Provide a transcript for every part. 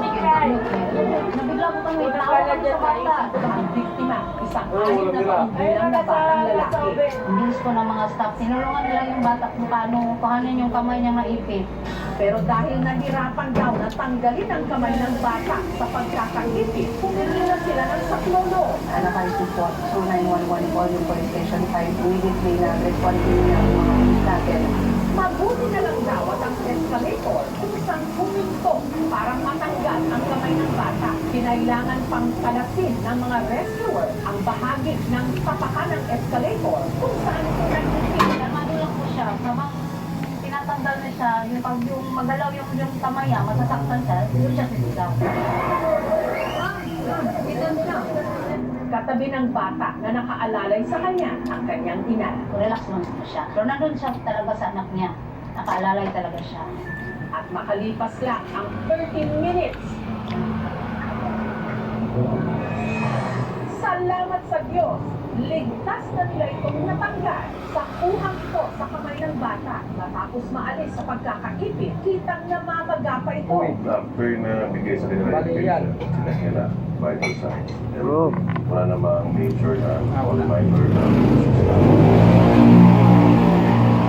Nabigla ko kang may tao kami sa bata. Ang biktima, isang 6 na taong gulang na batang lalaki. Bilis ko ng mga staff, sinulungan nila yung bata kung paano kuhanin yung kamay niya naipit. Pero dahil nahirapan daw na tanggalin ang kamay ng bata sa pagkakangipit, pumili na sila ng saklolo. Nakal support, so 911 call yung police station 5. Immediately na respond nila ang mga police natin. Mabuti na lang daw at ang escalator kung saan huminto para matanggal ang kamay ng bata. Kinailangan pang kalasin ng mga rescuer ang bahagi ng tapakan ng escalator kung saan ito nagpipil. Madulang ko siya, habang tinatanggal na siya, yung pag yung magalaw yung kamay niya, masasaktan siya, yun siya sisigaw. Katabi ng bata na nakaalalay sa kanya ang kanyang ina. Relax lang po siya. Pero nandun siya talaga sa anak niya. Nakaalalay talaga siya. At makalipas lang ang 13 minutes. Salamat sa Diyos, ligtas na nila itong natanggal sa kuhang ito sa kamay ng bata. Matapos maalis sa pagkakaipit, kitang namamaga pa ito. After na bigay sa kanila education, sinas nila vital signs. Pero wala namang major na minor na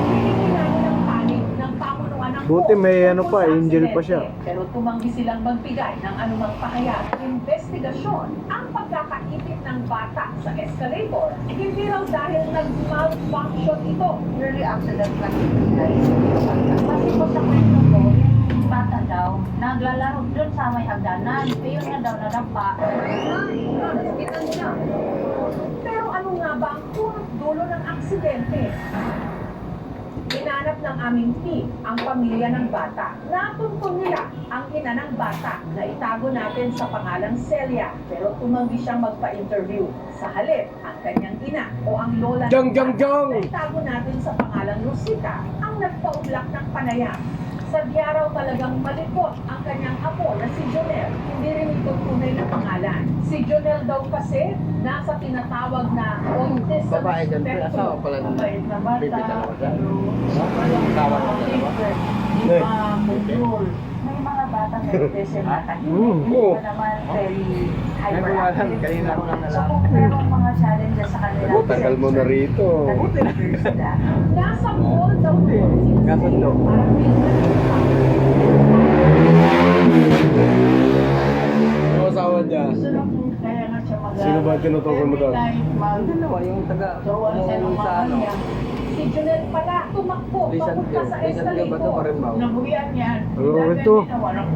Hiningi namin ang panig ng pamunuan ng Buti may POS ano tungkol pa, sa angel pa aksidente. siya. Pero tumanggi silang magbigay ng anumang pahayag. Investigasyon ang pagkakaipit ng bata sa escalator. Hindi raw dahil nag-malfunction ito. Really accident lang yung guys. Kasi po sa kwento ko, yung bata daw, naglalaro doon sa may hagdanan. Ayun nga daw, nadampa. Pero ano nga ba ang punot dulo ng aksidente? Hinanap ng aming team ang pamilya ng bata. Natuntun nila ang ina ng bata na itago natin sa pangalang Celia. Pero tumanggi siyang magpa-interview. Sa halip, ang kanyang ina o ang lola ng bata na itago natin sa pangalang Rosita ang nagpaulak ng panayam. Sadya raw talagang malikot ang kanyang apo na si Jonel. Hindi rin ito tunay na pangalan. Si Jonel daw kasi nasa tinatawag na autism Babae dyan, pero asawa pala ng baby dalawa dyan. Asawa ng dalawa. May mga bata may autism na hindi Oo. pa naman very Ngayon ko lang, hyperactive. kanina ko lang So nalaman. kung merong mga challenges sa kanila, tagal mo na rito. sila. Nasa mall daw po. Kasundo. Parang Ano asawa niya? Gusto lang po kaya nga siya mag- Sino ba ang tinutukoy mo doon? Every time mag- Dalawa yung taga Turuan siya ng umuwi sa mga ano. kanya. Si Jonel pala tumakbo Lisan papunta sa Lisan ba ito escalator. Marimbaw? Nabuhian yan. Ano ito? Walang